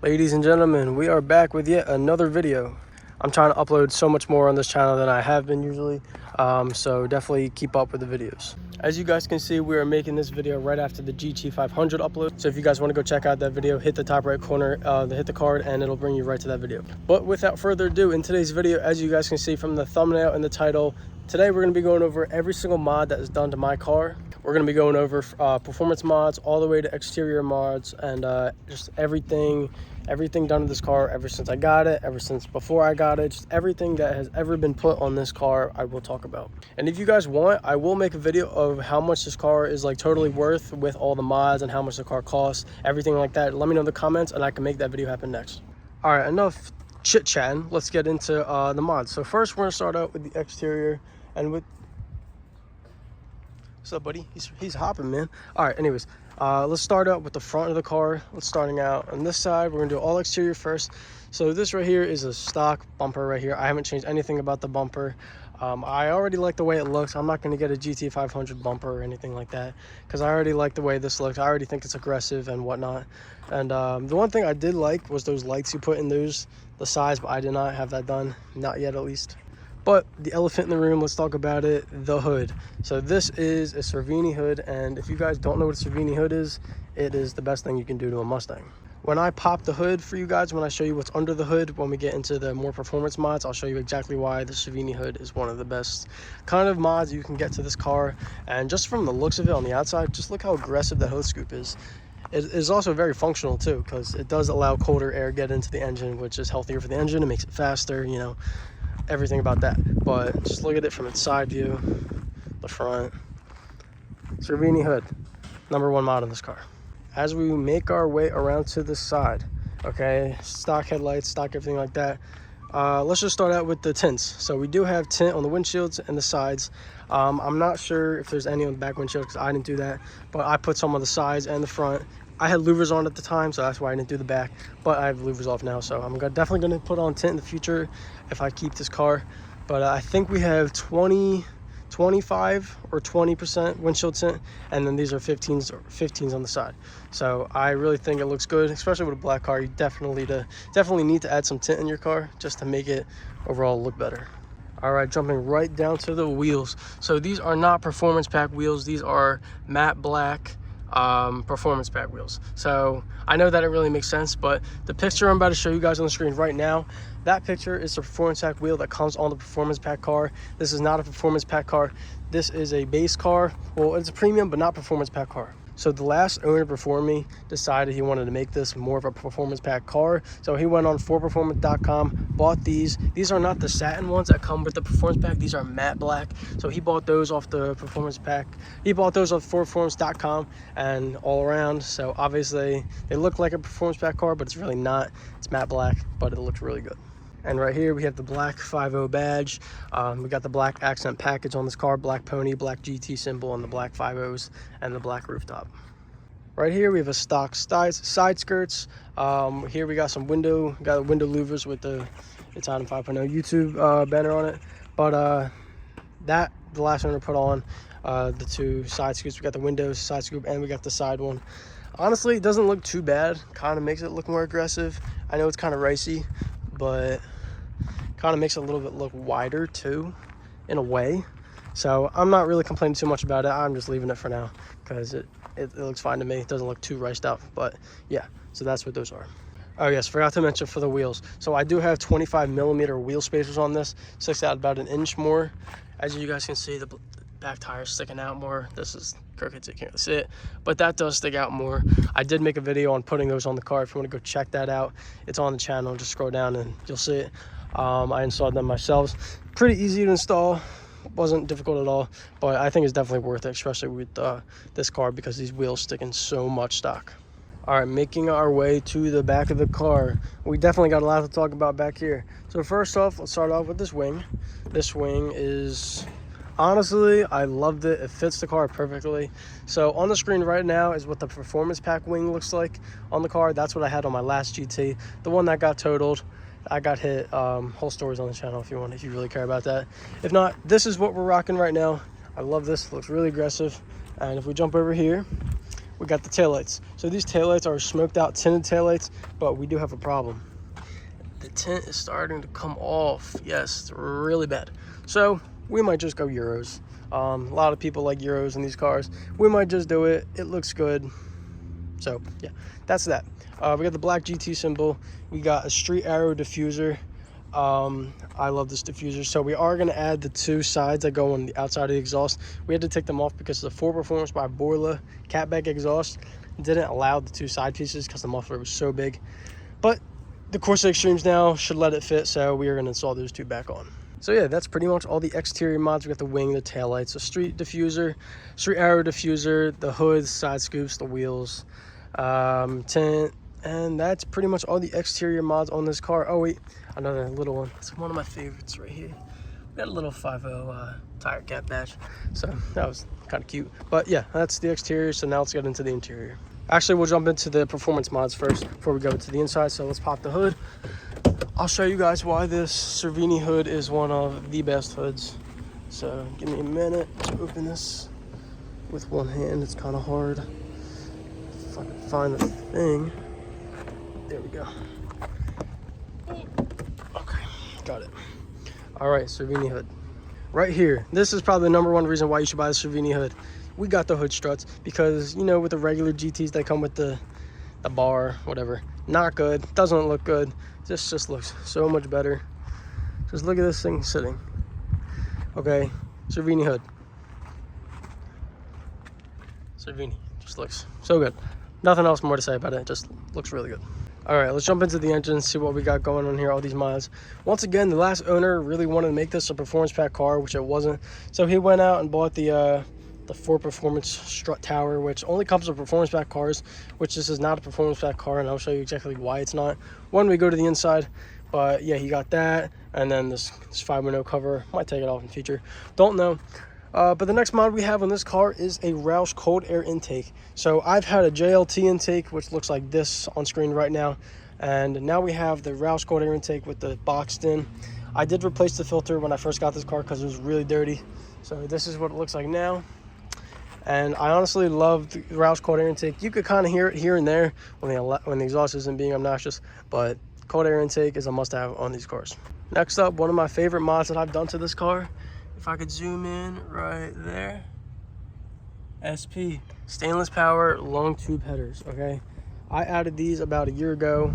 Ladies and gentlemen, we are back with yet another video. I'm trying to upload so much more on this channel than I have been usually, so definitely keep up with the videos. As you guys can see, we are making this video right after the GT500 upload. So if you guys want to go check out that video, hit the top right corner, hit the card, and it'll bring you right to that video. But without further ado, in today's video, as you guys can see from the thumbnail and the title, today we're going to be going over every single mod that is done to my car. We're going to be going over performance mods all the way to exterior mods and just everything done to this car ever since I got it, ever since before I got it, just everything that has ever been put on this car I will talk about. And if you guys want, I will make a video of how much this car is like totally worth with all the mods and how much the car costs, everything like that. Let me know in the comments and I can make that video happen next. All right, enough chit chatting. Let's get into the mods. So first we're gonna start out with the exterior and with what's up, buddy? He's hopping, man. All right, anyways, let's start out with the front of the car. Let's starting out on this side. We're gonna do all exterior first. So this right here is a stock bumper right here. I haven't changed anything about the bumper. I already like the way it looks. I'm not gonna get a GT500 bumper or anything like that because I already like the way this looks. I already think it's aggressive and whatnot. And the one thing I did like was those lights you put in the sides, but I did not have that done, not yet at least. But the elephant in the room, let's talk about it, the hood. So this is a Cervini hood, and if you guys don't know what a Cervini hood is, it is the best thing you can do to a Mustang. When I pop the hood for you guys, when I show you what's under the hood, when we get into the more performance mods, I'll show you exactly why the Cervini hood is one of the best kind of mods you can get to this car. And just from the looks of it on the outside, just look how aggressive that hood scoop is. It is also very functional too, because it does allow colder air get into the engine, which is healthier for the engine. It makes it faster, you know, everything about that. But just look at it from its side view, the front. Cervini hood, #1 mod in this car. As we make our way around to the side, okay, stock headlights, stock everything like that, let's just start out with the tints. So we do have tint on the windshields and the sides. I'm not sure if there's any on the back windshield because I didn't do that, but I put some on the sides and the front. I had louvers on at the time, so that's why I didn't do the back, but I have louvers off now, so I'm definitely going to put on tint in the future if I keep this car. But I think we have 25 or 20% windshield tint, and then these are 15s on the side. So I really think it looks good, especially with a black car. You definitely need to add some tint in your car just to make it overall look better. All right, jumping right down to the wheels. So these are not performance pack wheels. These are matte black performance pack wheels. So I know that it really makes sense, but the picture I'm about to show you guys on the screen right now, that picture is the performance pack wheel that comes on the performance pack car. This is not a performance pack car. This is a base car. Well, it's a premium, but not performance pack car. So the last owner before me decided he wanted to make this more of a performance pack car. So he went on 4performance.com, bought these. These are not the satin ones that come with the performance pack. These are matte black. So he bought those off the performance pack. He bought those off 4performance.com and all around. So obviously they look like a performance pack car, but it's really not. It's matte black, but it looks really good. And right here we have the black 5.0 badge. We got the black accent package on this car, black pony, black GT symbol, and the black 5.0s and the black rooftop. Right here we have a stock side skirts. Here we got some window louvers with the Italian 5.0 YouTube banner on it. But the last owner put on the two side scoops. We got the windows side scoop and we got the side one. Honestly, it doesn't look too bad. Kind of makes it look more aggressive. I know it's kind of ricey, but kind of makes it a little bit look wider too in a way. So I'm not really complaining too much about it. I'm just leaving it for now because it looks fine to me. It doesn't look too riced out, but yeah, so that's what those are. Oh yes, forgot to mention for the wheels. So I do have 25mm wheel spacers on this. Sticks out about 1 inch more. As you guys can see, the back tire sticking out more. This is crooked, so you can't really see it, but that does stick out more. I did make a video on putting those on the car. If you want to go check that out, it's on the channel. Just scroll down and you'll see it. I installed them myself. Pretty easy to install, wasn't difficult at all, but I think it's definitely worth it, especially with this car because these wheels stick in so much stock. All right, making our way to the back of the car. We definitely got a lot to talk about back here. So first off, let's start off with this wing. This wing is, honestly, I loved it. It fits the car perfectly. So on the screen right now is what the performance pack wing looks like on the car. That's what I had on my last GT, the one that got totaled. I got hit. Whole stories on the channel if you really care about that. If not, this is what we're rocking right now. I love this. It looks really aggressive. And if we jump over here, we got the taillights. So these taillights are smoked out tinted taillights, but we do have a problem. The tint is starting to come off. Yes, it's really bad. So we might just go Euros. A lot of people like Euros in these cars. We might just do it. It looks good. So yeah, that's that. We got the black GT symbol. We got a street arrow diffuser. I love this diffuser. So we are going to add the two sides that go on the outside of the exhaust. We had to take them off because the 4 Performance by Borla catback exhaust didn't allow the two side pieces because the muffler was so big. But the Corsa Extremes now should let it fit, so we are going to install those two back on. So yeah, that's pretty much all the exterior mods. We got the wing, the taillights, the street diffuser, street arrow diffuser, the hood, side scoops, the wheels, tint, and that's pretty much all the exterior mods on this car. Oh wait, another little one. It's one of my favorites right here. We got a little 5.0 tire cap badge, so that was kind of cute. But yeah, that's the exterior. So now let's get into the interior. Actually, we'll jump into the performance mods first before we go to the inside. So let's pop the hood. I'll show you guys why this Cervini hood is one of the best hoods. So give me a minute to open this with one hand. It's kind of hard. If I can find the thing. There we go. Okay, got it. All right, Cervini hood. Right here. This is probably the #1 reason why you should buy the Cervini hood. We got the hood struts because, you know, with the regular GTs, they come with the bar, whatever. Not good. Doesn't look good. This just looks so much better. Just look at this thing sitting. Okay, Cervini hood. Cervini just looks so good. Nothing else more to say about it. It just looks really good. All right, let's jump into the engine, see what we got going on here, all these mods. Once again, the last owner really wanted to make this a performance pack car, which it wasn't. So he went out and bought the 4 Performance strut tower, which only comes with performance pack cars, which this is not a performance pack car, and I'll show you exactly why it's not when we go to the inside. But yeah, he got that, and then this 5.0 cover. Might take it off in the future, don't know. But the next mod we have on this car is a Roush cold air intake. So I've had a JLT intake, which looks like this on screen right now, and now we have the Roush cold air intake with the boxed in. I did replace the filter when I first got this car because it was really dirty. So this is what it looks like now. And I honestly love the Roush cold air intake. You could kind of hear it here and there when the exhaust isn't being obnoxious, but cold air intake is a must-have on these cars. Next up, one of my favorite mods that I've done to this car. If I could zoom in right there. SP, stainless power long tube headers, okay? I added these about a year ago,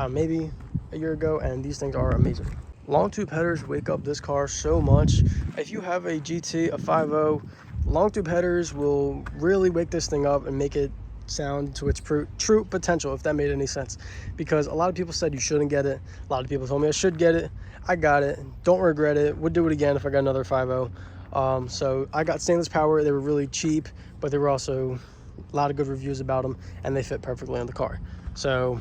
maybe a year ago, and these things are amazing. Long tube headers wake up this car so much. If you have a GT, a 5.0, long tube headers will really wake this thing up and make it sound to its true potential, if that made any sense. Because a lot of people said you shouldn't get it. A lot of people told me I should get it. I got it. Don't regret it. Would do it again if I got another 5.0. So I got stainless power. They were really cheap, but there were also a lot of good reviews about them, and they fit perfectly on the car. So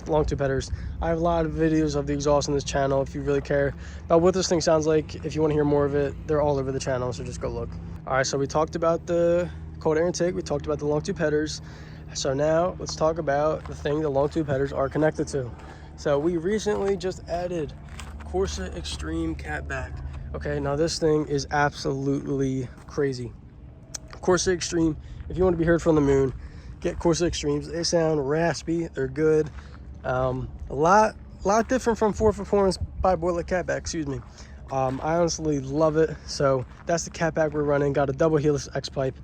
long tube headers. I have a lot of videos of the exhaust on this channel if you really care about what this thing sounds like. If you want to hear more of it, they're all over the channel, so just go look. All right, so we talked about the cold air intake. We talked about the long tube headers. So now let's talk about the thing the long tube headers are connected to. So we recently just added Corsa Extreme catback. Okay, now this thing is absolutely crazy. Corsa Extreme, if you want to be heard from the moon, get Corsa Extremes. They sound raspy, they're good. A lot different from 4 Performance by Borla catback, excuse me. I honestly love it. So that's the catback we're running. Got a double helix X pipe,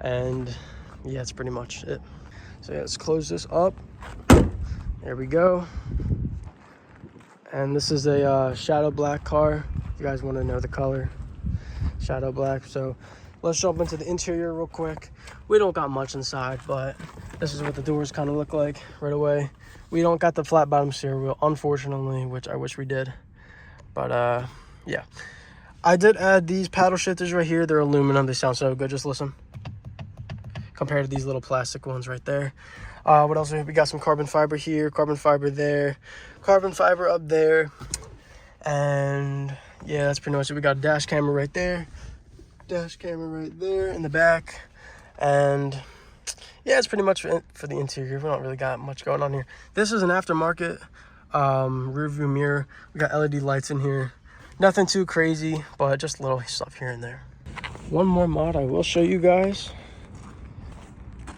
and yeah, that's pretty much it. So yeah, let's close this up. There we go. And this is a shadow black car. If you guys want to know the color, shadow black. So let's jump into the interior real quick. We don't got much inside, but this is what the doors kind of look like right away. We don't got the flat bottom steering wheel, unfortunately, which I wish we did. But yeah, I did add these paddle shifters right here. They're aluminum. They sound so good. Just listen. Compared to these little plastic ones right there. What else? We got some carbon fiber here, carbon fiber there, carbon fiber up there. And yeah, that's pretty much it. We got a dash camera right there, dash camera right there in the back. And yeah, it's pretty much for the interior. We don't really got much going on here. This is an aftermarket rear view mirror. We got LED lights in here. Nothing too crazy, but just little stuff here and there. One more mod I will show you guys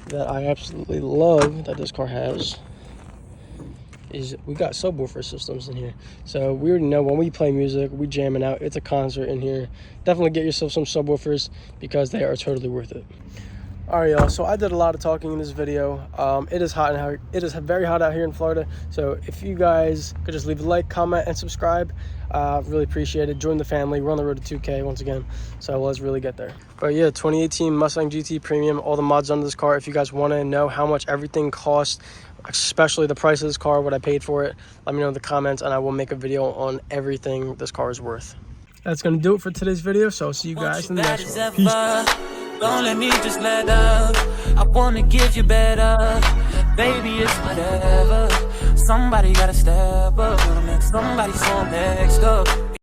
that I absolutely love that this car has is we got subwoofer systems in here. So we already know when we play music, we jamming out, it's a concert in here. Definitely get yourself some subwoofers because they are totally worth it. All right, y'all, so I did a lot of talking in this video. It is hot out. It is very hot out here in Florida. So if you guys could just leave a like, comment, and subscribe, really appreciate it. Join the family. We're on the road to 2K once again, so let's really get there. But yeah, 2018 Mustang GT Premium, all the mods on this car. If you guys want to know how much everything costs, especially the price of this car, what I paid for it, let me know in the comments, and I will make a video on everything this car is worth. That's going to do it for today's video, so I'll see you guys in the next one. Peace. Don't let me just let up. I wanna give you better. Baby, it's whatever. Somebody gotta step up. Somebody so next up.